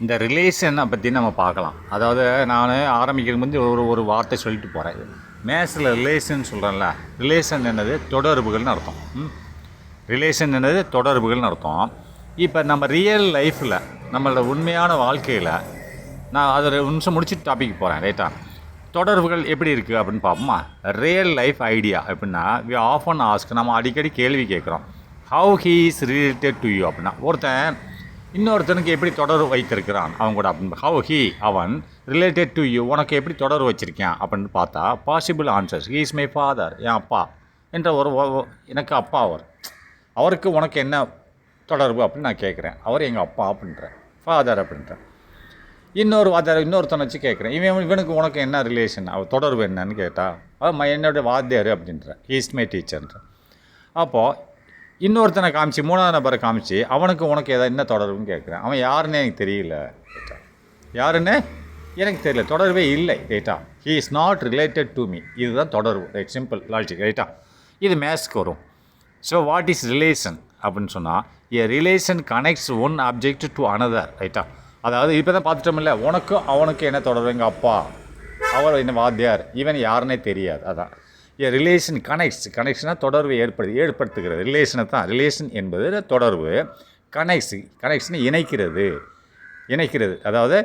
இந்த ரிலேஷனை பற்றி நம்ம பார்க்கலாம். அதாவது நான் ஆரம்பிக்கிறது வந்து ஒரு வார்த்தை சொல்லிட்டு போகிறேன். மேத்ஸில் ரிலேஷன் சொல்கிறேன்ல, ரிலேஷன் என்னது தொடர்புகள்னு அர்த்தம். ரிலேஷன் என்னது தொடர்புகள்னு அர்த்தம். இப்போ நம்ம ரியல் லைஃப்பில் நம்மளோட உண்மையான வாழ்க்கையில் நான் அதை ஒரு நிமிஷம் முடிச்சுட்டு டாபிக் போகிறேன். ரைட்டா? தொடர்புகள் எப்படி இருக்குது அப்படின்னு பார்ப்போமா. ரியல் லைஃப் ஐடியா எப்படின்னா, வி ஆஃபன் ஆஸ்க், நம்ம அடிக்கடி கேள்வி கேட்குறோம், how he is related to you அப்படின்னா. ஒருத்தன் இன்னொருத்தனுக்கு எப்படி தொடர்பு வைத்திருக்கிறான் அவங்க கூட அப்படின்னு. ஹவு ஹீ அவன் ரிலேட்டட் டு யூ உனக்கு எப்படி தொடர்பு வச்சுருக்கேன் அப்படின்னு பார்த்தா possible answers. He is my father, என் அப்பா என்ற எனக்கு அப்பா அவருக்கு உனக்கு என்ன தொடர்பு அப்படின்னு நான் கேட்குறேன். அவர் எங்கள் அப்பா அப்படின்றேன், ஃபாதர் அப்படின்றேன். இன்னொருத்தனை வச்சு கேட்குறேன், இவனுக்கு உனக்கு என்ன ரிலேஷன், அவர் தொடர்பு என்னன்னு கேட்டால் அவர் என்னுடைய வாத்தியார் அப்படின்றேன், ஹீ இஸ் மை டீச்சர்ன்ற. அப்போது இன்னொருத்தனை காமிச்சு, மூணாவது நபரை காமிச்சு, அவனுக்கு உனக்கு என்ன தொடர்புன்னு கேட்குறேன். அவன் யாருன்னு எனக்கு தெரியல, ரைட்டா? யாருன்னு எனக்கு தெரியல, தொடர்பே இல்லை, ரைட்டா? He is not related to me. இதுதான் தொடர்பு, ரைட்? சிம்பிள் லாஜிக், ரைட்டா? இது மேத்ஸ்க்கு வரும். ஸோ வாட் இஸ் ரிலேஷன் அப்படின்னு சொன்னால், a relation connects one object to another, ரைட்டா? அதாவது இப்போ தான் பார்த்துட்டோமில்ல, உனக்கும் அவனுக்கு என்ன தொடர்பு, எங்கள் அப்பா, அவர் என்ன வாத்தியார், இவன் யாருன்னே தெரியாது. அதான் ஏ ரிலேஷன் கனெக்ஷனாக தொடர்பு ஏற்படுத்துகிறது. ரிலேஷனை தான், ரிலேஷன் என்பது தொடர்பு. கனெக்ஷனை இணைக்கிறது, அதாவது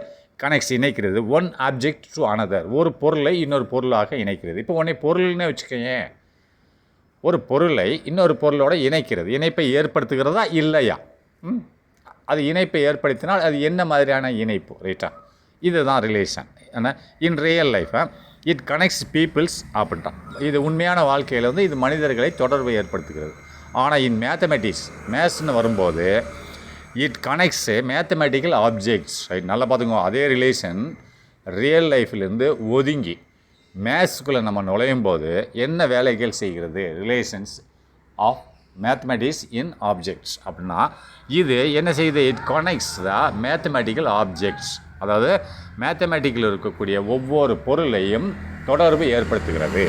இணைக்கிறது ஒன் ஆப்ஜெக்ட் டு அனதர், ஒரு பொருளை இன்னொரு பொருளாக இணைக்கிறது. இப்போ உன்னை பொருள்னே வச்சுக்கோங்க, ஒரு பொருளை இன்னொரு பொருளோட இணைக்கிறது. இணைப்பை ஏற்படுத்துகிறதா இல்லையா? அது இணைப்பை ஏற்படுத்தினால் அது என்ன மாதிரியான இணைப்பு, ரைட்டா? இதுதான் ரிலேஷன். ஆனால் in real life it connects peoples அப்படின்ட்டான். இது உண்மையான வாழ்க்கையில் வந்து இது மனிதர்களை தொடர்பை ஏற்படுத்துகிறது. ஆனால் இன் மேத்ஸ்ன்னு வரும்போது it connects mathematical objects, right? நல்லா பார்த்துக்கோ. அதே ரிலேஷன் ரியல் லைஃப்லேருந்து ஒதுங்கி மேத்ஸ்குள்ளே நம்ம நுழையும் போது என்ன வேலைகள் செய்கிறது, relations of mathematics in objects அப்படின்னா இது என்ன செய்யுது, it connects the mathematical objects. அதாவது மேத்தமெட்டிக்கில் இருக்கக்கூடிய ஒவ்வொரு பொருளையும் தொடர்பு ஏற்படுத்துகிறது.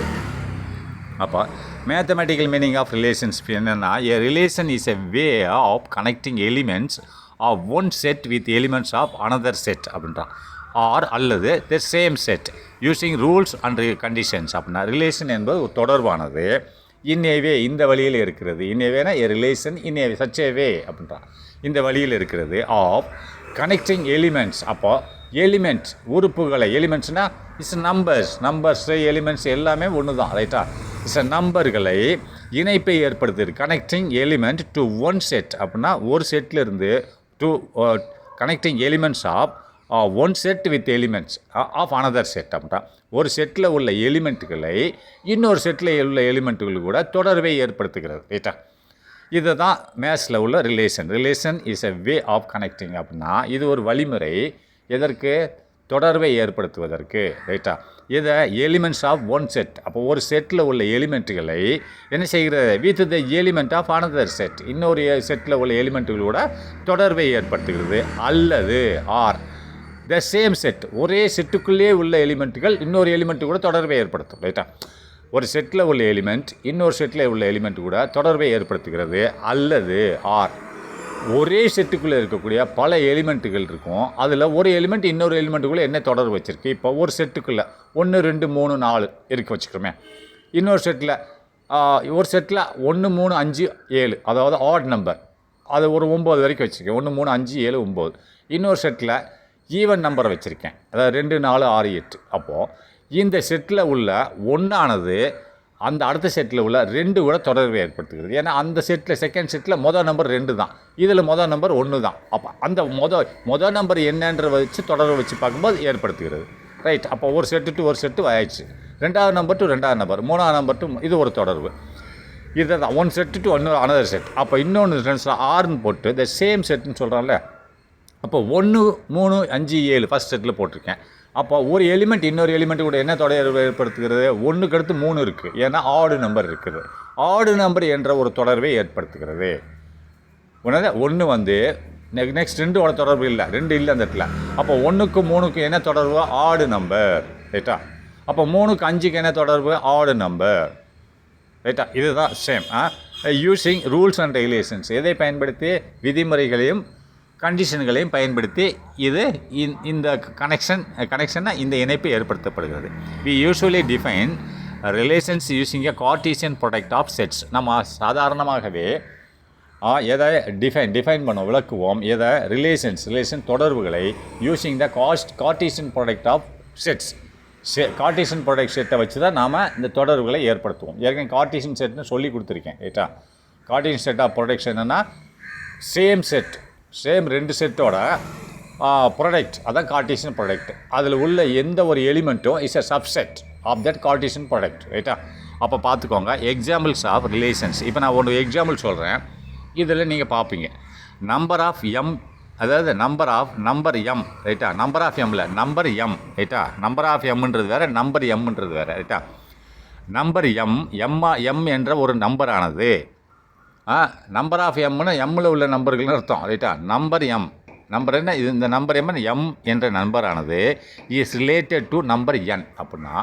அப்போ மேத்தமெட்டிக்கல் மீனிங் ஆஃப் ரிலேஷன்ஸ் என்னென்னா, a relation is a way of connecting elements of one set with elements of another set அப்படின்றான். அல்லது the same set using rules and conditions அப்படின்னா. ரிலேஷன் என்பது ஒரு தொடர்பானது இன்னேவே இந்த வழியில் இருக்கிறது. இன்னேவேனா ஏ ரிலேஷன் இன்னேவே சச் ஏ வே அப்படின்றான், இந்த வழியில் இருக்கிறது. ஆஃப் கனெக்டிங் எலிமெண்ட்ஸ், அப்போ எலிமெண்ட்ஸ் உறுப்புகளை, எலிமெண்ட்ஸ்னால் இட்ஸ் நம்பர்ஸ் எலிமெண்ட்ஸ் எல்லாமே ஒன்று தான், ரைட்டா? இட்ஸ் நம்பர்களை இணைப்பை ஏற்படுத்துது. Connecting element to one set அப்படின்னா ஒரு செட்டிலிருந்து to connecting elements of one set with elements of another set அப்படின்னா ஒரு செட்டில் உள்ள எலிமெண்ட்டுகளை இன்னொரு செட்டில் உள்ள எலிமெண்ட்டுகள் கூட தொடர்பை ஏற்படுத்துகிறது, ரைட்டா? இது தான் மேத்ஸில் உள்ள relation is a way of connecting அப்படின்னா இது ஒரு வழிமுறை. எதற்கு? தொடர்பை ஏற்படுத்துவதற்கு, ரைட்டா? இதை எலிமெண்ட்ஸ் ஆஃப் ஒன் செட், அப்போ ஒரு செட்டில் உள்ள எலிமெண்ட்டுகளை என்ன செய்கிறது, with the element of another set, இன்னொரு செட்டில் உள்ள எலிமெண்ட்டுகளோட தொடர்பை ஏற்படுத்துகிறது. அல்லது த சேம் செட், ஒரே செட்டுக்குள்ளே உள்ள எலிமெண்ட்டுகள் இன்னொரு எலிமெண்ட்டு கூட தொடர்பை ஏற்படுத்தும், ரைட்டா? ஒரு செட்டில் உள்ள எலிமெண்ட் இன்னொரு செட்டில் உள்ள எலிமெண்ட் கூட தொடர்பை ஏற்படுத்துகிறது. அல்லது ஒரே செட்டுக்குள்ளே இருக்கக்கூடிய பல எலிமெண்ட்டுகள் இருக்கும், அதில் ஒரு எலிமெண்ட் இன்னொரு எலிமெண்ட்டுக்குள்ளே என்ன தொடர்பு வச்சுருக்கு. இப்போ ஒரு செட்டுக்குள்ளே 1 2 3 4 இருக்க வச்சுக்கிறோமே. இன்னொரு செட்டில் ஒரு செட்டில் 1 3 5 7, அதாவது ஆட் நம்பர், அது ஒரு 9 வரைக்கும் வச்சுருக்கேன். 1 3 5 7 9. இன்னொரு செட்டில் ஈவன் நம்பரை வச்சுருக்கேன், அதாவது 2 4 6 8. அப்போது இந்த செட்டில் உள்ள ஒன்றானது அந்த அடுத்த செட்டில் உள்ள 2 கூட தொடர்பை ஏற்படுத்துகிறது. ஏன்னா அந்த செகண்ட் செட்டில் மொதல் நம்பர் 2 தான், இதில் மொதல் நம்பர் 1 தான். அப்போ அந்த மொதல் நம்பர் என்னன்ற வச்சு தொடர்பை வச்சு பார்க்கும்போது ஏற்படுத்துகிறது, ரைட்? அப்போ ஒரு செட்டு டு ஒரு செட்டு ஆயிடுச்சு. 2வது நம்பர் டு 2வது நம்பர், 3வது நம்பர் டு, இது ஒரு தொடர்பு. இதை தான் one set to another set. அப்போ இன்னொன்று ஆறுன்னு போட்டு த சேம் செட்டுன்னு சொல்கிறான்ல. அப்போ 1 3 5 7 ஃபஸ்ட் செட்டில் போட்டிருக்கேன். அப்போ ஒரு எலிமெண்ட் இன்னொரு எலிமெண்ட் கூட என்ன தொடர்பு ஏற்படுத்துகிறது, 1க்கு அடுத்து 3 இருக்குது, ஏன்னா ஆடு நம்பர் இருக்குது. ஆடு நம்பர் என்ற ஒரு தொடர்பை ஏற்படுத்துகிறது. ஒன்று வந்து நெக்ஸ்ட் 2ஓட தொடர்பு இல்லை, 2 இல்லை அந்த இடத்துல. அப்போ 1க்கும் 3க்கும் என்ன தொடர்பு, ஆடு நம்பர், ரைட்டா? அப்போ 3க்கு 5க்கு என்ன தொடர்பு, ஆடு நம்பர், ரைட்டா? இதுதான் same. Using rules and regulations, எதை பயன்படுத்தி, விதிமுறைகளையும் கண்டிஷன்களையும் பயன்படுத்தி இது இந்த கனெக்ஷன்னா இந்த இணைப்பு ஏற்படுத்தப்படுகிறது. We usually define relations using a Cartesian product of sets. நம்ம சாதாரணமாகவே எதை டிஃபைன் பண்ண விளக்குவோம், எதை ரிலேஷன் தொடர்புகளை using the Cartesian product of sets. Cartesian product செட்டை வச்சு தான் நாம் இந்த தொடர்புகளை ஏற்படுத்துவோம். ஏற்கனவே கார்ட்டீசியன் செட்னு சொல்லி கொடுத்துருக்கேன் ரைட்டா. கார்ட்டீசியன் செட் ஆஃப் ப்ராடக்ட்ஸ் என்னென்னா சேம் ரெண்டு செட்டோட ப்ராடக்ட், அதான் கார்ட்டீசியன் ப்ராடக்ட். அதில் உள்ள எந்த ஒரு எலிமெண்ட்டும் is a subset of that Cartesian product ரைட்டா. அப்போ பார்த்துக்கோங்க எக்ஸாம்பிள்ஸ் ஆஃப் ரிலேஷன்ஸ். இப்போ நான் ஒரு எக்ஸாம்பிள் சொல்கிறேன், இதில் நீங்கள் பார்ப்பீங்க நம்பர் ஆஃப் எம், அதாவது நம்பர் எம் ரைட்டா. நம்பர் ஆஃப் எம்மில் நம்பர் எம் ரைட்டா. நம்பர் ஆஃப் எம்ன்றது வேறு, நம்பர் எம்ன்றது வேறு ரைட்டா. நம்பர் எம் என்ற ஒரு நம்பரானது நம்பர் ஆஃப் எம்னு எம்மில் உள்ள நம்பர்கள்னு அர்த்தம் ரைட்டா. நம்பர் என்ன இது, இந்த நம்பர் எம் என்ற நம்பரானது இஸ் ரிலேட்டட் டு நம்பர் என். அப்படின்னா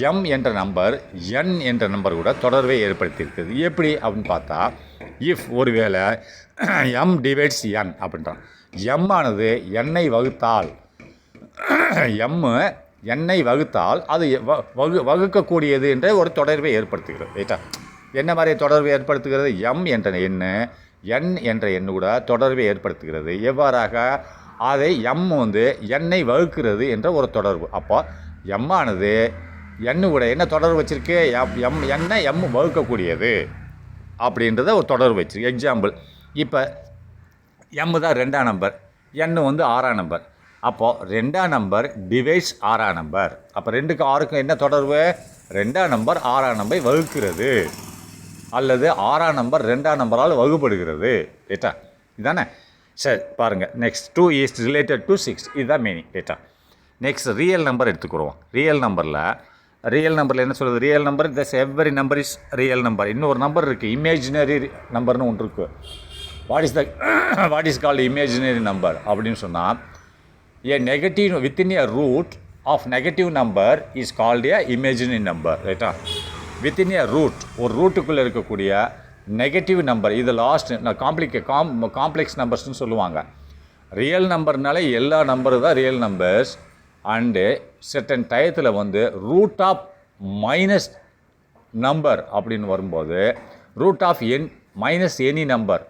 எம் என்ற நம்பர் என் என்ற நம்பர் கூட தொடர்பை ஏற்படுத்தியிருக்குது. எப்படி அப்படின்னு பார்த்தா, இஃப் ஒருவேளை எம் டிவைட்ஸ் என் அப்படின்றான், எம் ஆனது எண்ணை வகுத்தால், எண்ணை வகுத்தால் அது வகுக்கக்கூடியது என்ற ஒரு தொடர்பை ஏற்படுத்துகிறது ரைட்டா. என்ன மாதிரி தொடர்பை ஏற்படுத்துகிறது? எம் என்ற எண் என்ற எண்ணு கூட தொடர்பை ஏற்படுத்துகிறது. எவ்வாறாக? அதை எம் எண்ணை வகுக்கிறது என்ற ஒரு தொடர்பு. அப்போ எம் ஆனது எண்ணு கூட என்ன தொடர்பு வச்சுருக்கு? எண்ணை எம் வகுக்கக்கூடியது அப்படின்றத ஒரு தொடர்பு வச்சுருக்கு. எக்ஸாம்பிள், இப்போ எம் தான் 2ஆம் நம்பர், எண் 6ஆம் நம்பர். அப்போது 2ஆம் நம்பர் டிவைட்ஸ் 6ஆம் நம்பர். அப்போ 2க்கும் 6க்கும் என்ன தொடர்பு? 2ஆம் நம்பர் 6ஆம் நம்பரை வகுக்கிறது, அல்லது 6ஆம் நம்பர் 2ஆம் நம்பரால் வகுப்படுகிறது ரைட்டா. இதுதானே? சரி பாருங்கள், நெக்ஸ்ட் 2 இஸ் ரிலேட்டட் டு 6. இதுதான் மீனிங் ரைட்டா. நெக்ஸ்ட் ரியல் நம்பர் எடுத்துக்கிறோம். ரியல் நம்பரில் என்ன சொல்கிறது? Real number thus every number is real number. இன்னொரு நம்பர் இருக்குது, இமேஜினரி நம்பர்னு ஒன்று இருக்குது. What is called imaginary number அப்படின்னு சொன்னால், a negative within a root of negative number is called a imaginary number ரைட்டா. வித்தின் ஏ ரூட், ஒரு ரூட்டுக்குள்ளே இருக்கக்கூடிய நெகட்டிவ் நம்பர், இது லாஸ்ட் காம்ப்ளெக்ஸ் நம்பர்ஸ்னு சொல்லுவாங்க. ரியல் நம்பர்னாலே எல்லா நம்பரும் தான் ரியல் நம்பர்ஸ். அண்டு செர்டன் டயத்தில் ரூட் ஆஃப் மைனஸ் நம்பர் அப்படின்னு வரும்போது, root of minus any number,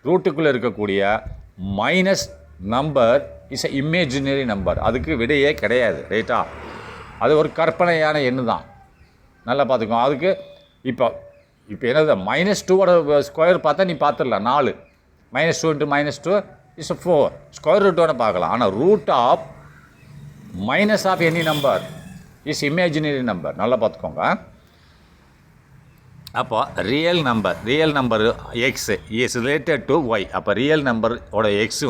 ரூட்டுக்குள்ளே இருக்கக்கூடிய minus number is a imaginary number. அதுக்கு விடையே கிடையாது ரைட்டா. அது ஒரு கற்பனையான எண்ணு தான், நல்லா பார்த்துக்கோ. அதுக்கு இப்போ என்னது, -2 ஸ்கொயர் பார்த்தா நீ பார்த்துடலாம் 4, -2 இஸ் 4 ஸ்கொயர் ரூட்டோட பார்க்கலாம். ஆனால் root of minus of any number is imaginary number, நல்லா பார்த்துக்கோங்க. அப்போ real number x is related to y. அப்போ ரியல் நம்பரோட எக்ஸ்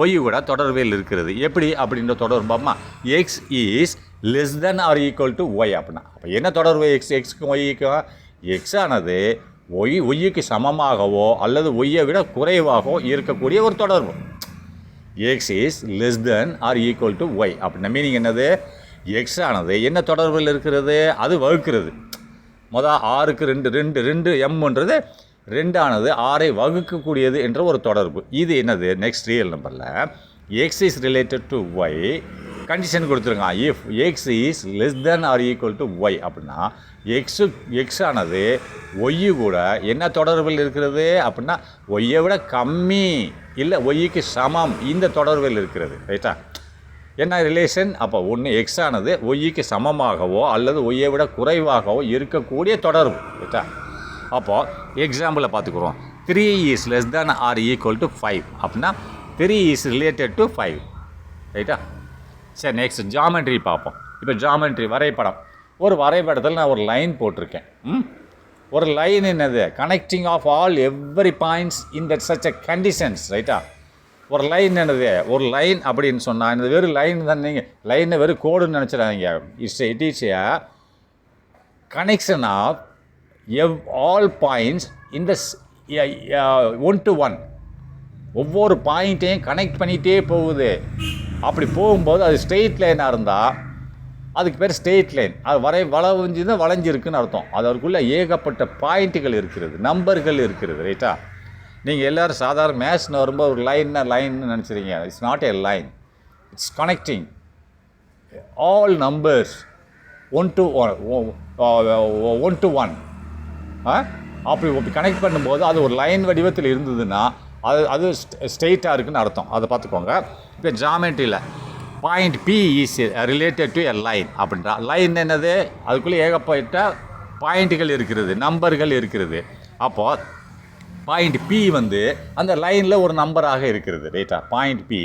ஒய் கூட தொடர்பில் இருக்கிறது. எப்படி அப்படின்ற தொடர்பாமா, x is less than or equal to Y அப்படின்னா. அப்போ என்ன தொடர்பு எக்ஸுக்கும் ஒய்க்கும்? எக்ஸ் ஆனது ஒய்யுக்கு சமமாகவோ அல்லது ஒய்யை விட குறைவாகவோ இருக்கக்கூடிய ஒரு தொடர்பு. X is less than or equal to Y அப்படின்னா மீனிங் என்னது? எக்ஸ் ஆனது என்ன தொடர்பில் இருக்கிறது? அது வகுக்கிறது. மொதல் 6க்கு 2 எம்ன்றது 2 ஆனது 6ஐ வகுக்கக்கூடியது என்ற ஒரு தொடர்பு. இது என்னது? நெக்ஸ்ட் ரியல் நம்பரில் x is related to y, condition கொடுத்துருங்க. If x is less than or equal to Y அப்படின்னா எக்ஸ் ஆனது ஒய்யு கூட என்ன தொடர்பில் இருக்கிறது அப்படின்னா, ஒய்யை விட கம்மி இல்லை ஒய்யுக்கு சமம், இந்த தொடர்பில் இருக்கிறது ரைட்டா. என்ன ரிலேஷன்? அப்போ ஒன்று எக்ஸ் ஆனது ஒய்யுக்கு சமமாகவோ அல்லது ஒய்யை விட குறைவாகவோ இருக்கக்கூடிய தொடர்பு ரைட்டா. அப்போது எக்ஸாம்பிளை பார்த்துக்குறோம். 3 is less than or equal to 5 அப்படின்னா 3 இஸ் ரிலேட்டட் டு 5 ரைட்டா. சரி, நெக்ஸ்ட் ஜாமெண்ட்ரி பார்ப்போம். இப்போ ஜாமெண்ட்ரி வரைபடம். ஒரு வரைபடத்தில் நான் ஒரு லைன் போட்டிருக்கேன். ஒரு லைன் என்னது? Connecting of all every points in that such a conditions ரைட்டா. ஒரு லைன் என்னது? ஒரு லைன் அப்படின்னு சொன்னால் இந்த வெறும் லைன் தான், நீங்கள் லைனை வெறும் கோடுன்னு நினச்சிடாதீங்க. It is a connection of all points in the 1 to 1. ஒவ்வொரு பாயிண்ட்டையும் கனெக்ட் பண்ணிகிட்டே போகுது. அப்படி போகும்போது அது ஸ்ட்ரெயிட் லைனாக இருந்தால் அதுக்கு பேர் ஸ்ட்ரெயிட் லைன். அது வளைஞ்சுதான் வளைஞ்சிருக்குன்னு அர்த்தம். அது அதுக்குள்ளே ஏகப்பட்ட பாயிண்ட்டுகள் இருக்கிறது, நம்பர்கள் இருக்கிறது ரைட்டா. நீங்கள் எல்லோரும் சாதாரண மேத்ஸ்னு வரும்போது ஒரு லைன்னு நினச்சிருங்க. It's not a line, it's connecting all numbers one to one. அப்படி கனெக்ட் பண்ணும்போது அது ஒரு லைன் வடிவத்தில் இருந்ததுன்னா அது ஸ்ட்ரெயிட்டாக இருக்குதுன்னு அர்த்தம். அதை பார்த்துக்கோங்க. இப்போ ஜாமெட்ரியில் point P is related to a line அப்படின்றா. லைன் என்னது? அதுக்குள்ளே ஏகப்பட்ட பாயிண்ட்டுகள் இருக்கிறது, நம்பர்கள் இருக்கிறது. அப்போது பாயிண்ட் பி வந்து அந்த லைனில் ஒரு நம்பராக இருக்கிறது, ரைட்டா? Point P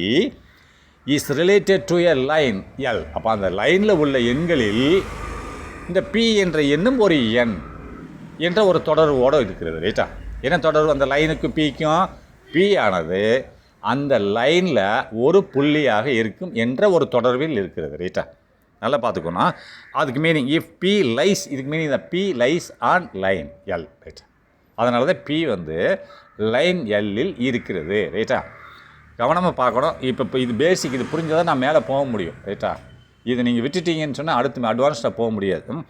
is related to a line L. அப்போ அந்த லைனில் உள்ள எண்களில் இந்த பி என்ற எண்ணும் ஒரு எண் என்ற ஒரு தொடர்போடு இருக்கிறது, ரைட்டா? என்ன தொடர்பு? அந்த லைனுக்கு பிக்கும் பி ஆனது அந்த லைனில் ஒரு புள்ளியாக இருக்கும் என்ற ஒரு தொடர்பில் இருக்கிறது, ரைட்டா? நல்லா பார்த்துக்கணும். அதுக்கு மீனிங் இஃப் பி லைஸ், இதுக்கு மீனிங் தான் P lies on line L, ரைட்டா? அதனால தான் பி வந்து லைன் எல்லில் இருக்கிறது, ரைட்டா? கவனமாக பார்க்கணும். இப்போ இது பேசிக், இது புரிஞ்சதான் நான் மேலே போக முடியும், ரைட்டா? இது நீங்கள் விட்டுட்டீங்கன்னு சொன்னால் அடுத்து அட்வான்ஸ்டாக போக முடியாது.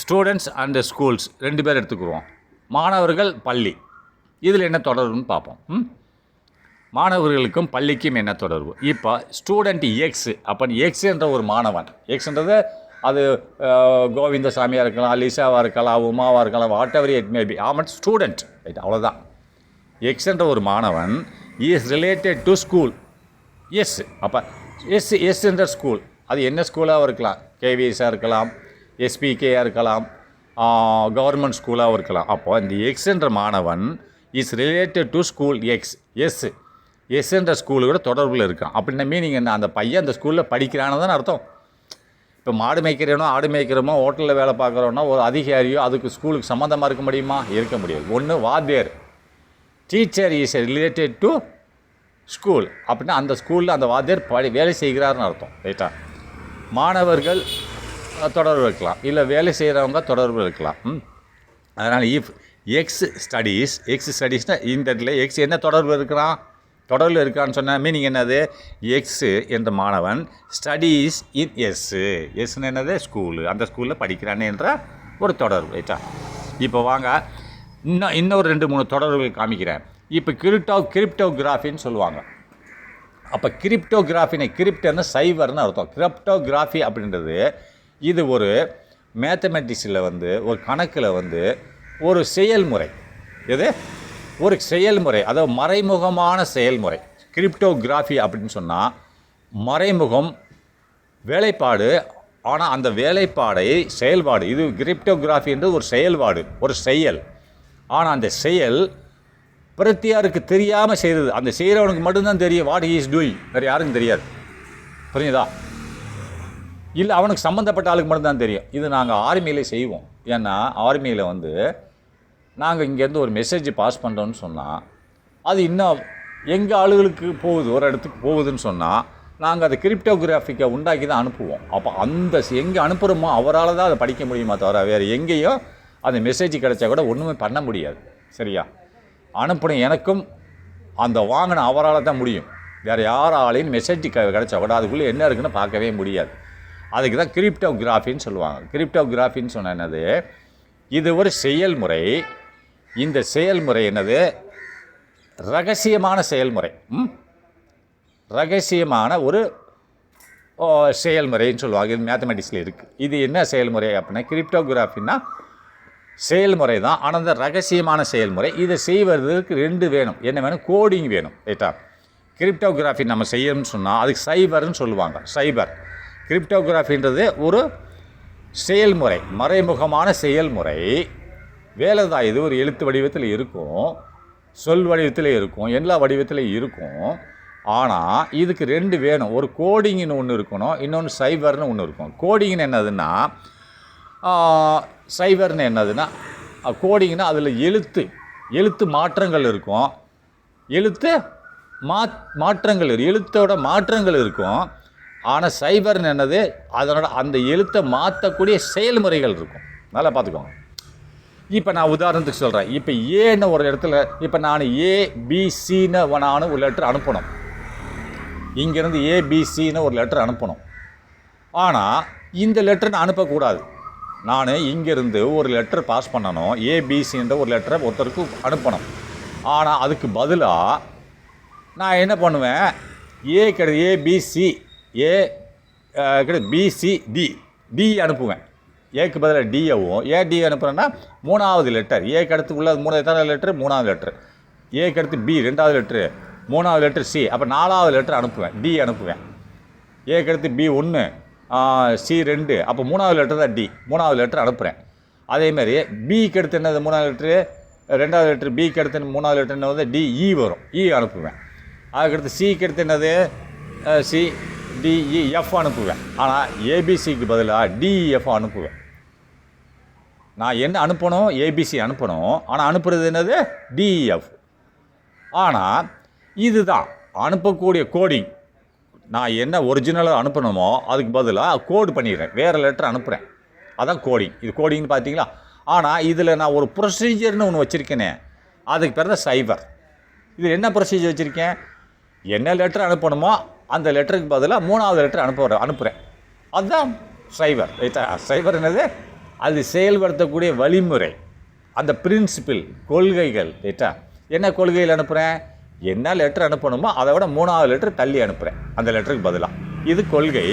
ஸ்டூடெண்ட்ஸ் அண்ட் ஸ்கூல்ஸ் 2 பேர் எடுத்துக்குவோம். மாணவர்கள், பள்ளி, இதில் என்ன தொடர்புன்னு பார்ப்போம். மாணவர்களுக்கும் பள்ளிக்கும் என்ன தொடர்பு? இப்போ ஸ்டூடெண்ட் எக்ஸ், அப்போ எக்ஸ் என்ற ஒரு மாணவன், எக்ஸ்ன்றது அது கோவிந்தசாமியாக இருக்கலாம், லிசாவாக இருக்கலாம், உமாவாக இருக்கலாம், whatever it may be, ஆமாம் ஸ்டூடெண்ட், ரைட்? அவ்வளோதான். எக்ஸ் என்ற ஒரு மாணவன் is related to school S. அப்போ எஸ் என்ற ஸ்கூல், அது என்ன ஸ்கூலாகவும் இருக்கலாம், கேவிஎஸாக இருக்கலாம், எஸ்பிகேயாக இருக்கலாம், கவர்மெண்ட் ஸ்கூலாகவும் இருக்கலாம். அப்போது இந்த எக்ஸ் என்ற மாணவன் is related to school X. S என்ற ஸ்கூலோட தொடர்பில் இருக்கான். அப்படின்னா மீனிங் என்ன? அந்த பையன் அந்த ஸ்கூலில் படிக்கிறான்னு தான் அர்த்தம். இப்போ மாடு மேய்க்கிறனோ, ஆடு மேய்க்கிறோமோ, ஹோட்டலில் வேலை பார்க்குறோன்னா ஒரு அதிகாரியோ அதுக்கு ஸ்கூலுக்கு சம்மந்தமாக இருக்க முடியுமா? இருக்க முடியாது. ஒன்று வாத்தியார், teacher is related to school, அப்படின்னா அந்த ஸ்கூலில் அந்த வாத்தியார் வேலை செய்கிறாருன்னு அர்த்தம், ரைட்டா? மாணவர்கள் தொடர்பு இருக்கலாம், இல்லை வேலை செய்கிறவங்க தொடர்பு இருக்கலாம். அதனால் இஃப் எக்ஸ் ஸ்டடீஸ்னால் இந்த இடத்துல எக்ஸ் என்ன தொடர்பு இருக்கிறான்? தொடர்பில் இருக்கான்னு சொன்ன மீனிங் என்னது? எக்ஸு என்ற மாணவன் ஸ்டடீஸ் இன் எஸ்ன்னு என்னது? ஸ்கூலு, அந்த ஸ்கூலில் படிக்கிறான்னு என்ற ஒரு தொடர்பு, ரைட்டா? இப்போ வாங்க இன்னொரு 2-3 தொடர்புகள் காமிக்கிறேன். இப்போ கிரிப்டோகிராஃபின்னு சொல்லுவாங்க. அப்போ கிரிப்டோன்னு சைபர்னு அர்த்தம். கிரிப்டோகிராஃபி அப்படின்றது இது ஒரு மேத்தமெட்டிக்ஸில் வந்து ஒரு கணக்கில் வந்து ஒரு செயல்முறை. எது? ஒரு செயல்முறை, அதாவது மறைமுகமான செயல்முறை. கிரிப்டோகிராஃபி அப்படின்னு சொன்னால் மறைமுகம் வேலைப்பாடு, ஆனால் அந்த வேலைப்பாடை செயல்பாடு, இது கிரிப்டோகிராஃபின்றது ஒரு செயல்பாடு, ஒரு செயல். ஆனால் அந்த செயல் பிரத்தியாருக்கு தெரியாமல் செய்கிறது. அந்த செய்கிறவனுக்கு மட்டும்தான் தெரியும் வாட் ஹி இஸ் டூயிங், வேறு யாருக்கும் தெரியாது. புரியுதா? இல்லை அவனுக்கு சம்மந்தப்பட்ட ஆளுக்கு மட்டும்தான் தெரியும். இது நாங்கள் ஆர்மியில் செய்வோம். ஏன்னா ஆர்மியில் வந்து நாங்கள் இங்கேருந்து ஒரு மெசேஜ் பாஸ் பண்ணுறோன்னு சொன்னால் அது இன்னும் எங்கள் ஆளுகளுக்கு போகுது, ஒரு இடத்துக்கு போகுதுன்னு சொன்னால் நாங்கள் அதை கிரிப்டோகிராஃபிக்கை உண்டாக்கி தான் அனுப்புவோம். அப்போ அந்த எங்கே அனுப்புகிறோமோ அவரால் தான் அதை படிக்க முடியுமா தவிர வேறு எங்கேயோ அந்த மெசேஜ் கிடைச்சா கூட ஒன்றுமே பண்ண முடியாது, சரியா? அனுப்பின எனக்கும் அந்த வாங்கின அவரால் தான் முடியும். வேறு யாராலையும் மெசேஜ் கிடைச்சா கூட அதுக்குள்ளே என்ன இருக்குன்னு பார்க்கவே முடியாது. அதுக்கு தான் கிரிப்டோகிராஃபின்னு சொல்லுவாங்க. கிரிப்டோகிராஃபின்னு சொன்ன என்னது? இது ஒரு செயல்முறை. இந்த செயல்முறை என்னது? ரகசியமான செயல்முறை. ரகசியமான ஒரு செயல்முறைன்னு சொல்லுவாங்க. இது மேத்தமெட்டிக்ஸில் இருக்குது. இது என்ன செயல்முறை அப்படின்னா கிரிப்டோகிராஃபின்னா செயல்முறை தான், ஆனால் அந்த ரகசியமான செயல்முறை. இதை செய்வதற்கு 2 வேணும். என்ன வேணும்? கோடிங் வேணும், ரைட்டா? கிரிப்டோகிராஃபி நம்ம செய்யணும்னு சொன்னால் அதுக்கு சைபர்னு சொல்லுவாங்க. சைபர் கிரிப்டோகிராஃபின்றது ஒரு செயல்முறை, மறைமுகமான செயல்முறை. வேலை தான். இது ஒரு எழுத்து வடிவத்தில் இருக்கும், சொல் வடிவத்தில் இருக்கும், எல்லா வடிவத்திலையும் இருக்கும். ஆனால் இதுக்கு 2 வேணும். ஒரு கோடிங்னு ஒன்று இருக்கணும், இன்னொன்று சைபர்னு ஒன்று இருக்கும். கோடிங்னு என்னதுன்னா சைபர்னு என்னதுன்னா கோடிங்னா அதில் எழுத்து மாற்றங்கள் இருக்கும். எழுத்தோட மாற்றங்கள் இருக்கும். ஆனால் சைபர்னு என்னது? அதனோட அந்த எழுத்தை மாற்றக்கூடிய செயல்முறைகள் இருக்கும். நல்லா பார்த்துக்கோங்க. இப்போ நான் உதாரணத்துக்கு சொல்கிறேன். இப்போ ஏன்னு ஒரு இடத்துல இப்போ நான் ஏபிசின்னு நான் ஒரு லெட்டர் அனுப்பணும். இங்கேருந்து ஏபிசின்னு ஒரு லெட்டர் அனுப்பணும். ஆனால் இந்த லெட்டர் நான் அனுப்பக்கூடாது. நான் இங்கேருந்து ஒரு லெட்டர் பாஸ் பண்ணணும். ஏபிசின்ற ஒரு லெட்டரை ஒருத்தருக்கு அனுப்பணும். ஆனால் அதுக்கு பதிலாக நான் என்ன பண்ணுவேன், ஏ கிடையாது ஏபிசி ஏ கிடையாது பிசி டி அனுப்புவேன். ஏக்கு பதிலாக டியவும் ஏன் டி அனுப்புகிறேன்னா 3வது லெட்டர் ஏக்கு அடுத்து உள்ள 3 லெட்டர் 3வது லெட்டர், ஏக்கு அடுத்து பி 2வது லெட்ரு, 3வது லெட்டர் சி, அப்போ 4வது லெட்டர் அனுப்புவேன், டி அனுப்புவேன். ஏக்கு அடுத்து பி 1 சி 2, அப்போ 3வது லெட்டர் தான் டி, 3வது லெட்டர் அனுப்புகிறேன். அதேமாதிரி பிக்கு அடுத்து என்னது 3வது லெட்ரு, 2வது லெட்ரு, பிக்கு அடுத்து 3வது லெட்டர் என்னது டிஇ வரும், இ அனுப்புவேன். அதுக்கடுத்து சிக்கு அடுத்து என்னது சி டிஇஎஃப் அனுப்புவேன். ஆனால் ஏபிசிக்கு பதிலாக டிஇஎஃப் அனுப்புவேன். நான் என்ன அனுப்பணும், ஏபிசி அனுப்பணும், ஆனால் அனுப்புறது என்னது டிஇஎஃப். ஆனால் இதுதான் அனுப்பக்கூடிய கோடிங். நான் என்ன ஒரிஜினலாக அனுப்பணுமோ அதுக்கு பதிலாக கோடு பண்ணிடுறேன், வேறு லெட்டர் அனுப்புகிறேன். அதான் கோடிங். இது கோடிங்னு பார்த்தீங்களா. ஆனால் இதில் நான் ஒரு ப்ரொசீஜர்னு ஒன்று வச்சுருக்கேனே, அதுக்கு பேர் தான் சைபர். இது என்ன ப்ரொசீஜர் வச்சுருக்கேன், என்ன லெட்டர் அனுப்பணுமோ அந்த லெட்டருக்கு பதிலாக 3வது லெட்டர் அனுப்புகிறேன். அதுதான் சைபர். சைபர் என்னது, அது செயல்படுத்தக்கூடிய வழிமுறை, அந்த பிரின்சிபிள், கொள்கைகள். என்ன கொள்கையில் அனுப்புகிறேன், என்ன லெட்டர் அனுப்பணுமோ அதை விட 3வது லெட்டர் தள்ளி அனுப்புகிறேன் அந்த லெட்டருக்கு பதிலாக. இது கொள்கை.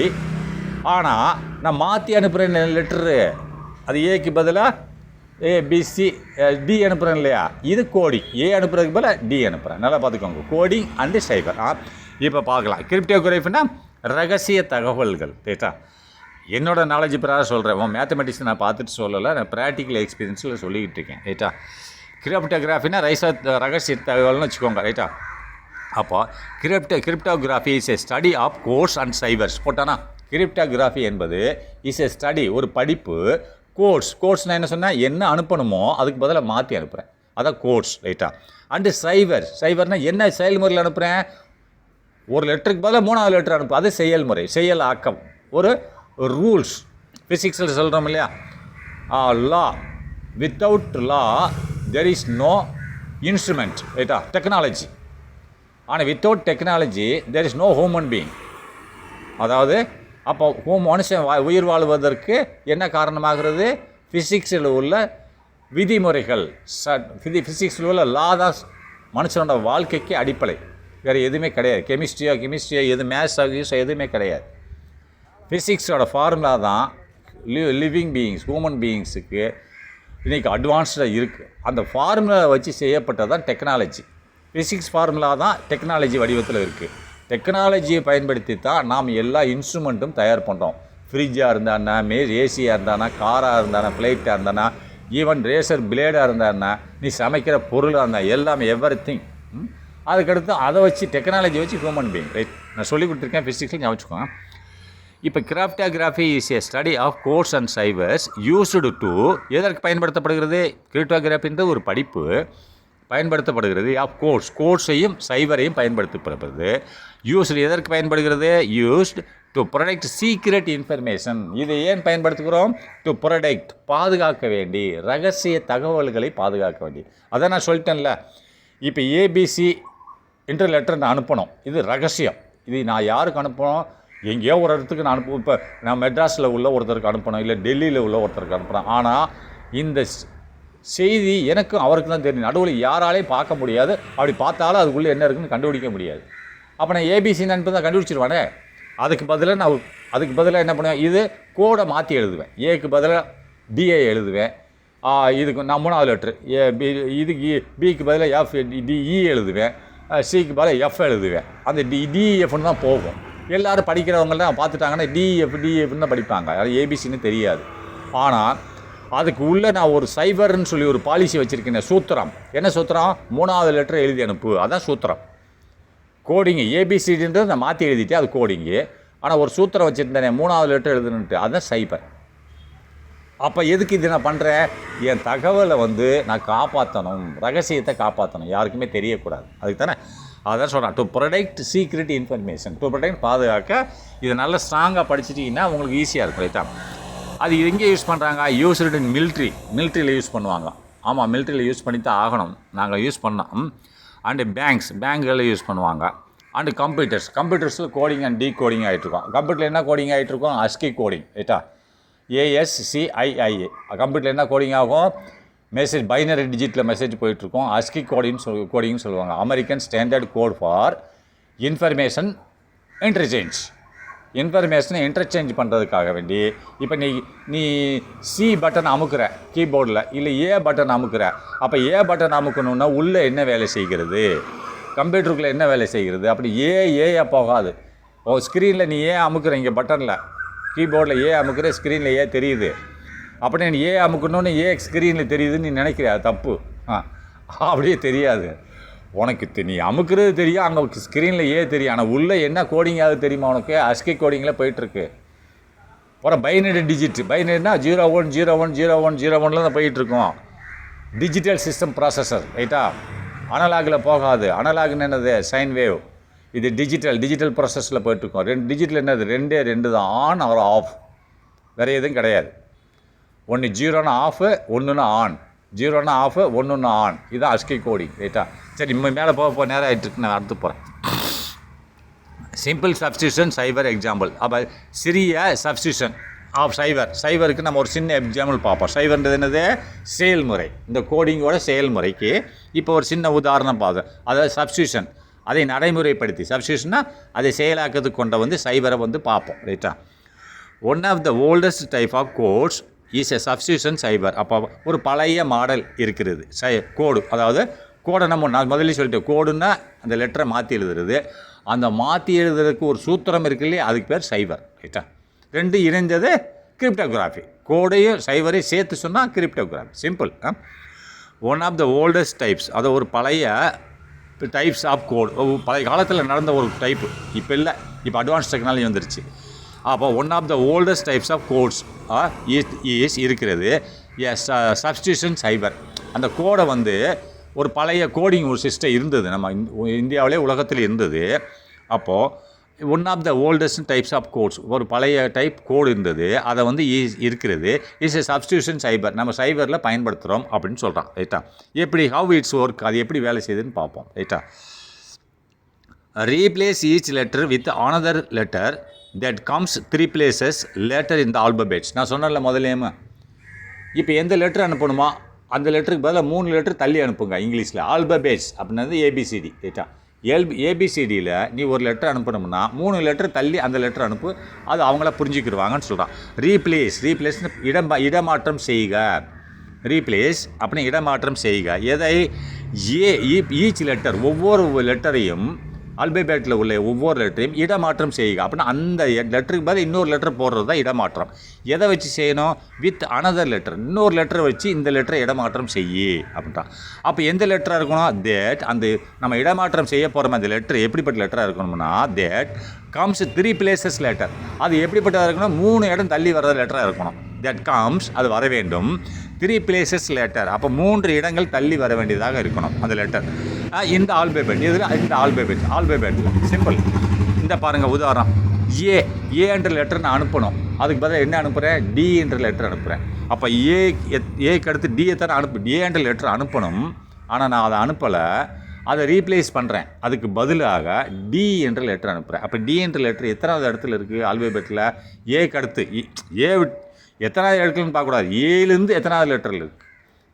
ஆனால் நான் மாற்றி அனுப்புகிறேன் லெட்டரு, அது ஏக்கு பதிலாக ஏபிசி டி அனுப்புகிறேன் இல்லையா, இது கோடிங். ஏ அனுப்புறதுக்கு பதிலாக டி அனுப்புகிறேன். நல்லா பார்த்துக்கோங்க, கோடிங் அண்டு சைபர். இப்போ பார்க்கலாம். கிரிப்டோகிராஃபின்னா ரகசிய தகவல்கள். என்னோட நாலேஜ் பிரகாரம் சொல்கிறேன், மேத்தமெட்டிக்ஸ் நான் பார்த்துட்டு சொல்லலை, நான் ப்ராக்டிக்கல் எக்ஸ்பீரியன்ஸில் சொல்லிக்கிட்டு இருக்கேன். கிரிப்டோகிராஃபினா ரகசிய தகவல்னு வச்சுக்கோங்க. அப்போ cryptography is a study of codes and ciphers போட்டானா. கிரிப்டோகிராஃபி என்பது இஸ் எ ஸ்டடி, ஒரு படிப்பு. கோட்ஸ்னால் என்ன சொன்னால், என்ன அனுப்பணுமோ அதுக்கு பதிலாக மாற்றி அனுப்புகிறேன், அதான் கோட்ஸ். அண்டு சைபர்னால் என்ன செயல்முறையில் அனுப்புகிறேன், ஒரு லெட்டருக்கு பதிலாக 3வது லெட்டர் அனுப்பு, அது செயல்முறை, செயல் ஆக்கம், ஒரு ரூல்ஸ். ஃபிசிக்ஸில் சொல்கிறோம் இல்லையா, law, without law there is no instrument. Technology. ஆனால் without technology there is no human being. அதாவது அப்போ மனுஷன் உயிர் வாழ்வதற்கு என்ன காரணமாகிறது, ஃபிசிக்ஸில் உள்ள விதிமுறைகள், ஃபிசிக்ஸில் உள்ள லா தான் மனுஷனோட வாழ்க்கைக்கு அடிப்படை. வேறு எதுவுமே கிடையாது. கெமிஸ்ட்ரியா எது மேத்ஸ் எதுவுமே கிடையாது. ஃபிசிக்ஸோட ஃபார்முலா தான் லிவிங் பீயிங்ஸ், ஹியூமன் பீயிங்ஸுக்கு இன்றைக்கி அட்வான்ஸ்டாக இருக்குது. அந்த ஃபார்முலா வச்சு செய்யப்பட்டது தான் டெக்னாலஜி. ஃபிசிக்ஸ் ஃபார்முலா தான் டெக்னாலஜி வடிவத்தில் இருக்குது. டெக்னாலஜியை பயன்படுத்தி தான் நாம் எல்லா இன்ஸ்ட்ருமெண்ட்டும் தயார் பண்ணுறோம். ஃப்ரிட்ஜாக இருந்தானா, ஏசியாக இருந்தானா, காராக இருந்தானா, ஃப்ளைட்டாக இருந்தானா, ஈவன் ரேசர் பிளேடாக இருந்தானா, நீ சமைக்கிற பொருளாக இருந்தா எல்லாமே எவ்ரிதிங். அதுக்கடுத்து அதை வச்சு டெக்னாலஜி வச்சு ஹியூமன் பீயிங். நான் சொல்லி கொடுத்துருக்கேன் ஃபிசிக்ஸில், ஞாபகம். இப்போ cryptography is a study of codes and ciphers used to, எதற்கு பயன்படுத்தப்படுகிறது, கிரிப்டோகிராஃபின்றது ஒரு படிப்பு பயன்படுத்தப்படுகிறது. ஆஃப் கோட்ஸையும் சைபரையும் பயன்படுத்தப்படுகிறது. யூஸ்டு எதற்கு பயன்படுகிறது, used to protect secret information. இதை ஏன் பயன்படுத்துகிறோம், டு ப்ரொடெக்ட், பாதுகாக்க வேண்டி, ரகசிய தகவல்களை பாதுகாக்க வேண்டி. அதான் நான் சொல்லிட்டேன்ல. இப்போ ஏபிசி என்ற லெட்டர் நான் அனுப்பணும், இது ரகசியம். இது நான் யாருக்கு அனுப்பணும், எங்கேயோ ஒரு இடத்துக்கு நான் அனுப்புவேன். இப்போ நான் மெட்ராஸில் உள்ள ஒருத்தருக்கு அனுப்பணும், இல்லை டெல்லியில் உள்ள ஒருத்தருக்கு அனுப்பணும். ஆனால் இந்த செய்தி எனக்கும் அவருக்கு தான் தெரியும். நடுவில் யாராலையும் பார்க்க முடியாது. அப்படி பார்த்தாலும் அதுக்குள்ளே என்ன இருக்குன்னு கண்டுபிடிக்க முடியாது. அப்போ நான் ஏபிசின்னு அனுப்பி தான் கண்டுபிடிச்சிருவானே. அதுக்கு பதிலாக என்ன பண்ணுவேன், இது கோடை மாற்றி எழுதுவேன். ஏக்கு பதிலாக டிஏ எழுதுவேன். இதுக்கு நான் 3வது லெட்ரு இதுக்கு பிக்கு பதிலாக எஃப் டிஇ எழுதுவேன். சிக்கு பதிலாக எஃப் எழுதுவேன். அந்த டிஎஃப்னு தான் போகும். எல்லோரும் படிக்கிறவங்களாம் பார்த்துட்டாங்கன்னா டிஎஃப்னு தான் படிப்பாங்க. அது ஏபிசின்னு தெரியாது. ஆனால் அதுக்கு உள்ளே நான் ஒரு சைபர்னு சொல்லி ஒரு பாலிசி வச்சுருக்கேன், சூத்திரம். என்ன சூத்திரம், 3வது லெட்டர் எழுதி அனுப்பு, அதான் சூத்திரம். கோடிங்கு ஏபிசின்றது நான் மாற்றி எழுதிட்டேன், அது கோடிங்கு. ஆனால் ஒரு சூத்திரம் வச்சுருந்தேன், 3வது லெட்டர் எழுதுனுட்டு, அதுதான் சைபர். அப்போ எதுக்கு இது நான் பண்ணுறேன், என் தகவலை நான் காப்பாற்றணும், ரகசியத்தை காப்பாற்றணும், யாருக்குமே தெரியக்கூடாது. அதுக்கு தானே அதான் சொல்கிறேன், to protect secret information. To protect, பாதுகாக்க. இதை நல்லா ஸ்ட்ராங்காக படிச்சிட்டிங்கன்னா உங்களுக்கு ஈஸியாக இருக்கும். ரைட்டா. அது எங்கே யூஸ் பண்ணுறாங்க, யூஸ்டு இன் மிலிட்ரியில் யூஸ் பண்ணுவாங்க. ஆமாம், மிலிட்ரியில் யூஸ் பண்ணி தான் ஆகணும், நாங்கள் யூஸ் பண்ணோம். அண்டு பேங்க்களில் யூஸ் பண்ணுவாங்க. அண்டு கம்ப்யூட்டர்ஸில் கோடிங் அண்ட் கோடிங் ஆகிட்ருக்கோம். கம்ப்யூட்டரில் என்ன கோடிங் ஆகிட்ருக்கோம், ASCII கோடிங். ரைட்டா, ASCII. கம்ப்யூட்டரில் என்ன கோடிங் ஆகும், மெசேஜ் பைனரி டிஜிட்டில் மெசேஜ் போயிட்டுருக்கோம். ASCII கோடிங்னு சொல்லுவாங்க. American standard code for information இன்ஃபர்மேஷனை இன்டர்சேஞ்ச் பண்ணுறதுக்காக வேண்டி இப்போ நீ சி பட்டன் அமுக்குற கீபோர்டில், இல்லை ஏ பட்டன் அமுக்குற. அப்போ ஏ பட்டன் அமுக்கணுன்னா உள்ளே என்ன வேலை செய்கிறது, கம்ப்யூட்டருக்குள்ளே என்ன வேலை செய்கிறது. அப்படி ஏஏ போகாது. ஸ்க்ரீனில் நீ அமுக்குற, இங்கே பட்டனில் கீபோர்டில் அமுக்குற, ஸ்க்ரீனில் தெரியுது. அப்படி நீ அமுக்கணுன்னு ஸ்க்ரீனில் தெரியுதுன்னு நீ நினைக்கிற, அது தப்பு. அப்படியே தெரியாது உனக்கு. நீ அமுக்கிறது தெரியும், அங்கே ஸ்க்ரீனில் தெரியும். ஆனால் உள்ளே என்ன கோடிங்காவது தெரியுமா உனக்கு? ASCII கோடிங்கில் போயிட்டுருக்கு. அப்புறம் பைனரி டிஜிட், பைனரினா 01010101 தான் போயிட்டுருக்கோம். டிஜிட்டல் சிஸ்டம் ப்ராசஸர், ரைட்டா? அனலாகில் போகாது. அனலாக்னு என்னது? Sine wave. இது டிஜிட்டல் ப்ராசஸில் போயிட்டுருக்கோம். டிஜிட்டல் என்னது? ரெண்டு தான், ஆன் ஆர் ஆஃப், வேறு எதுவும் கிடையாது. ஒன்று 0னா ஆஃபு, 1னா ஆன். 0னா ஆஃபு, 1னா ஆன். இதுதான் ASCII கோடிங், ரைட்டா? சரி, மேலே போக நேரம் ஆகிட்டுருக்கு, நான் அடுத்து போகிறேன். Simple substitution cipher example. அப்போ சிறிய சப்ஸ்டியூஷன் ஆஃப் சைபருக்கு நம்ம ஒரு சின்ன எக்ஸாம்பிள் பார்ப்போம். சைபர்ன்றது என்னது? செயல்முறை. இந்த கோடிங்கோட செயல்முறைக்கு இப்போ ஒரு சின்ன உதாரணம் பார்த்தோம். அதாவது சப்ஸ்டியூஷன், அதை நடைமுறைப்படுத்தி, சப்ஸ்டியூஷன்னா அதை செயலாக்கிறதுக்கு கொண்ட சைபரை பார்ப்போம், ரைட்டா? One of the oldest type of codes is a substitution cipher. அப்போ ஒரு பழைய மாடல் இருக்கிறது கோடு. அதாவது கோடை நான் முதல்ல சொல்லிட்டேன், கோடுன்னா அந்த லெட்டரை மாற்றி எழுதுறது. அந்த மாற்றி எழுதுறதுக்கு ஒரு சூத்திரம் இருக்கு இல்லையா, அதுக்கு பேர் சைபர், ரைட்டா? ரெண்டு இணைந்தது கிரிப்டோகிராஃபி. கோடையும் சைபரையும் சேர்த்து சொன்னால் cryptography. Simple. One of the oldest types, அது ஒரு பழைய டைப்ஸ் ஆஃப் கோட். பழைய காலத்தில் நடந்த ஒரு டைப்பு, இப்போ இல்லை, இப்போ அட்வான்ஸ் டெக்னாலஜி வந்துருச்சு. அப்போ one of the oldest types of codes is இருக்கிறது சப்ஸ்டியூஷன் சைபர். அந்த கோடை ஒரு பழைய கோடிங் ஒரு சிஸ்டம் இருந்தது, நம்ம இந்தியாவிலே உலகத்தில் இருந்தது. அப்போது one of the oldest types of codes, ஒரு பழைய டைப் கோடு இருந்தது, அதை இருக்கிறது இஸ் எ சப்ஸ்டியூஷன் சைபர். நம்ம சைபரில் பயன்படுத்துகிறோம் அப்படின்னு சொல்கிறான், ரைட்டா? எப்படி, ஹவ் இட்ஸ் ஒர்க், அது எப்படி வேலை செய்யுதுன்னு பார்ப்போம், ரைட்டா? Replace each letter with another letter that comes 3 places later in the alphabets. நான் சொன்னல முதலேயுமே, இப்போ எந்த லெட்டர் அனுப்பணுமா அந்த லெட்டருக்கு பதிலாக 3 லெட்டர் தள்ளி அனுப்புங்க. இங்கிலீஷில் ஆல்பபெட்ஸ் அப்படின்னது ஏபிசிடி, ரைட்டா? ஏபிசிடியில் நீ ஒரு லெட்டர் அனுப்பணும்னா 3 லெட்டர் தள்ளி அந்த லெட்டர் அனுப்பு, அது அவங்கள புரிஞ்சுக்கிடுவாங்கன்னு சொல்கிறான். ரீப்ளேஸ்னு இடமாற்றம் செய்க. ரீப்ளேஸ் அப்படின்னு இடமாற்றம் செய்க. எதை? ஈச் லெட்டர், ஒவ்வொரு லெட்டரையும், ஆல்பபெட்டில் உள்ள ஒவ்வொரு லெட்டரையும் இடமாற்றம் செய்யுங்க. அப்படின்னா அந்த லெட்டருக்கு பதில் இன்னொரு லெட்டர் போடுறது தான் இடமாற்றம். எதை வச்சு செய்யணும்? வித் அனதர் லெட்டர், இன்னொரு லெட்டரை வச்சு இந்த லெட்டரை இடமாற்றம் செய்யி அப்படின்ட்டான். அப்போ எந்த லெட்டராக இருக்கணும்? தேட், அந்த நம்ம இடமாற்றம் செய்ய போகிறோம் அந்த லெட்டர் எப்படிப்பட்ட லெட்டராக இருக்கணும்னா, தேட் கம்ஸ் 3 places லெட்டர். அது எப்படிப்பட்டதாக இருக்கணும்? 3 இடம் தள்ளி வர்ற லெட்டராக இருக்கணும். தட் கம்ஸ், அது வர வேண்டும். 3 places லெட்டர், அப்போ 3 இடங்கள் தள்ளி வர வேண்டியதாக இருக்கணும் அந்த லெட்டர். இந்த ஆல்பபெட், இதில் இந்த ஆல்பபெட்டில் சிம்பிள். இந்த பாருங்கள் உதாரணம், ஏ என்ற லெட்டர் நான் அனுப்பணும். அதுக்கு பதிலாக என்ன அனுப்புகிறேன்? டி என்ற லெட்டர் அனுப்புகிறேன். அப்போ ஏக்கு அடுத்து டியை தான் ஏ என்ற லெட்டர் அனுப்பணும். ஆனால் நான் அதை அனுப்பலை, அதை ரீப்ளேஸ் பண்ணுறேன். அதுக்கு பதிலாக டி என்ற லெட்டர் அனுப்புகிறேன். அப்போ டி என்ற லெட்டர் எத்தனாவது இடத்துல இருக்குது ஆல்பபெட்டில்? ஏக்கு அடுத்து எத்தனாவது இடத்துலன்னு பார்க்கக்கூடாது, ஏலேருந்து எத்தனாவது லெட்டரில் இருக்குது?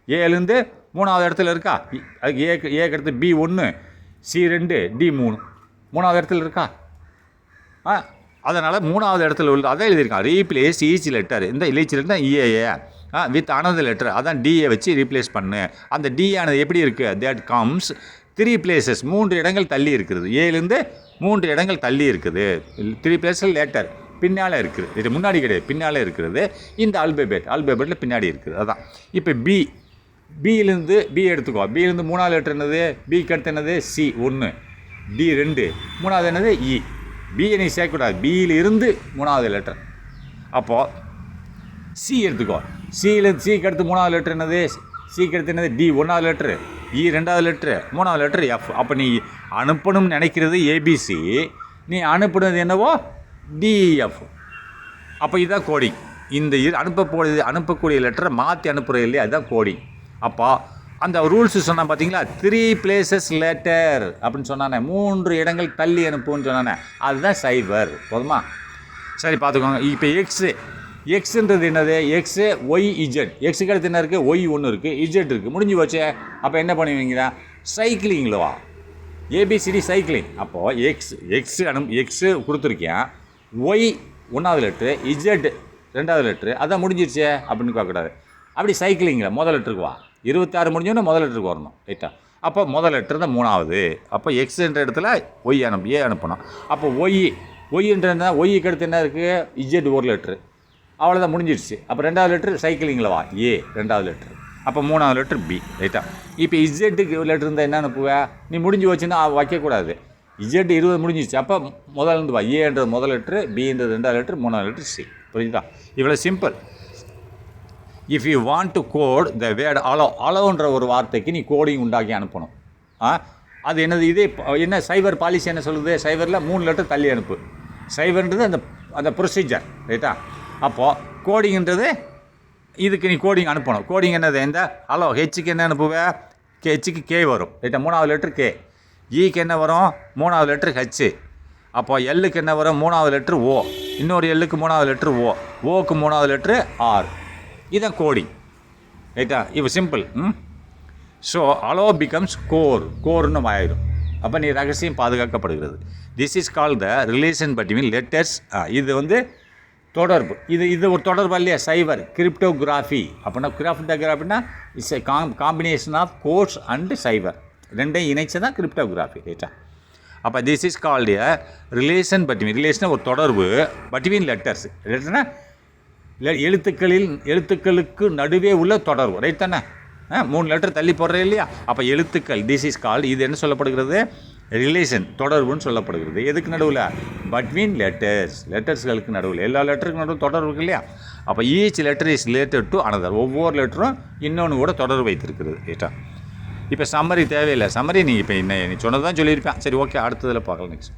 ஏலேருந்து 3வது இடத்துல இருக்கா? அதுக்கு ஏக்கு அடுத்து B1, C2, D3, 3வது இடத்துல இருக்கா? அதனால் 3வது இடத்துல உள்ள அதை எழுதியிருக்கான். ரீப்ளேஸ் ஈச் லெட்டர், இந்த each letter A with another letter, அதான் டிஏ வச்சு ரீப்ளேஸ் பண்ணு. அந்த டி ஆனது எப்படி இருக்குது? தேட் கம்ஸ் 3 places, 3 இடங்கள் தள்ளி இருக்குது. ஏலேருந்து 3 இடங்கள் தள்ளி இருக்குது. 3 places லெட்டர் பின்னால் இருக்குது, இது முன்னாடி கிடையாது, பின்னால் இருக்கிறது. இந்த ஆல்பபெட்டில் பின்னாடி இருக்குது. அதான் இப்போ பியிலேருந்து பி எடுத்துக்கோ. பியிலேருந்து 3வது லெட்டர் என்னது? பிக்கு அடுத்து என்னது? C1, D2, 3வது என்னது? இ. பியை நீ சேர்க்கக்கூடாது, பியிலிருந்து 3வது லெட்டர். அப்போது சி எடுத்துக்கோ. சிக்கு அடுத்து 3வது லெட்டர் என்னது? சிக்கு அடுத்து என்னது? டி 1வது லெட்ரு, இ 2வது லெட்ரு, 3வது லெட்ரு எஃப். அப்போ நீ அனுப்பணும்னு நினைக்கிறது ஏபிசி, நீ அனுப்புனது என்னவோ டிஎஃப். அப்போ இதுதான் கோடிங். இந்த அனுப்பக்கூடிய லெட்டரை மாற்றி அனுப்புகிறது இல்லையா, அதுதான் கோடிங். அப்போ அந்த ரூல்ஸு சொன்னால் பார்த்தீங்களா, 3 places லெட்டர் அப்படின்னு சொன்னானே, 3 இடங்கள் தள்ளி அனுப்புன்னு சொன்னானே, அதுதான் சைபர். போதுமா? சரி பார்த்துக்கோங்க. இப்போ எக்ஸுன்றது என்னது? X Y Z. எக்ஸுக்கு அடுத்து என்ன இருக்குது? ஒய் ஒன்று இருக்குது, இஜெட் இருக்குது, முடிஞ்சு போச்சு. அப்போ என்ன பண்ணுவீங்கன்னா சைக்கிளிங்கில் வா, ஏபிசிடி சைக்கிளிங். அப்போது எக்ஸு கொடுத்துருக்கேன், ஒய் 1வது லெட்ரு, இஜெட் 2வது லெட்ரு, அதான் முடிஞ்சிருச்சே அப்படின்னு கேட்கக்கூடாது. அப்படி சைக்கிளிங்கில் முதல் லெட்டருக்கு வா. 26 முடிஞ்சோன்னா முதல் லெட்டருக்கு வரணும், ரைட்டா? அப்போ முதல் லெட்டர் தான் 3வது. அப்போ எக்ஸுன்ற இடத்துல ஒய் ஏ அனுப்பணும். அப்போ ஒய்ன்றது ஒய்க்கு அடுத்து என்ன இருக்குது? இஜெட் ஒரு லெட்ரு, அவ்வளோதான் முடிஞ்சிடுச்சு. அப்போ 2வது லெட்ரு சைக்கிளிங்கில் வா, ஏ 2வது லெட்ரு. அப்போ 3வது லெட்ரு பி, ரைட்டா? இப்போ இஜெட்டுக்கு லெட்ரு இருந்தால் என்ன அனுப்புவேன்? நீ முடிஞ்சு வச்சுன்னா வைக்கக்கூடாது. இஜெட் 20 முடிஞ்சிடுச்சு. அப்போ முதல்லேருந்து வா, ஏன்றது முதல் லெட்ரு, பின்றது 2வது லெட்ரு, 3வது லெட்ரு சி. புரியுதா? இவ்வளோ simple. If you want to code the word அலோன்ற ஒரு வார்த்தைக்கு நீ கோடிங் உண்டாக்கி அனுப்பணும். அது என்னது? இதே என்ன சைபர் பாலிசி என்ன சொல்லுது? சைபரில் 3 லெட்டர் தள்ளி அனுப்பு. சைபர்ன்றது அந்த ப்ரொசீஜர், ரைட்டா? அப்போது கோடிங்ன்றது இதுக்கு நீ கோடிங் அனுப்பணும். கோடிங் என்னது? இந்த ஹலோ ஹெச்சுக்கு என்ன அனுப்புவேன்? ஹெச்சுக்கு கே வரும், ரைட்டா? 3வது லெட்ரு கே. ஈக்கு என்ன வரும்? 3வது லெட்ரு ஹெச்சு. அப்போ எல்லுக்கு என்ன வரும்? 3வது லெட்ரு ஓ. இன்னொரு எல்லுக்கு 3வது லெட்ரு ஓ. ஓக்கு 3வது லெட்ரு ஆர். இதுதான் கோடிங், ரைட்டா? இப்போ சிம்பிள். ஸோ அலோ பிகம்ஸ் கோர்னு ஆயிடும். அப்போ நீ ரகசியம் பாதுகாக்கப்படுகிறது. This is call the relation between letters. இது தொடர்பு. இது ஒரு தொடர்பு இல்லையா? Cipher cryptography. அப்படின்னா கிரிப்டோகிராஃபின்னா it's a combination of codes and cipher, ரெண்டையும் இணைச்சு தான் கிரிப்டோகிராஃபி, ரைட்டா? அப்போ this is called a relation relation ஒரு தொடர்பு பிட்வீன் லெட்டர்ஸ். லெட்டர்னா எழுத்துக்களுக்கு நடுவே உள்ள தொடர்பு, ரைட் தானே? 3 லெட்டர் தள்ளி போடுறேன் இல்லையா? அப்போ எழுத்துக்கள், திஸ் இஸ் கால்டு, இது என்ன சொல்லப்படுகிறது? ரிலேஷன், தொடர்புன்னு சொல்லப்படுகிறது. எதுக்கு நடுவில்? பிட்வீன் லெட்டர்ஸ்களுக்கு நடுவில். எல்லா லெட்டருக்கு நடுவில் தொடர்பு இருக்கு இல்லையா? அப்போ each letter is related to another. ஒவ்வொரு லெட்டரும் இன்னொன்று கூட தொடர்பு வைத்திருக்கிறது, ரைட்டா? இப்போ சம்மரி தேவையில்லை. சம்மரி நீ இப்போ நீ சொன்னது தான் சொல்லியிருப்பேன். சரி, ஓகே, அடுத்ததில் பார்க்கலாம். நெக்ஸ்ட்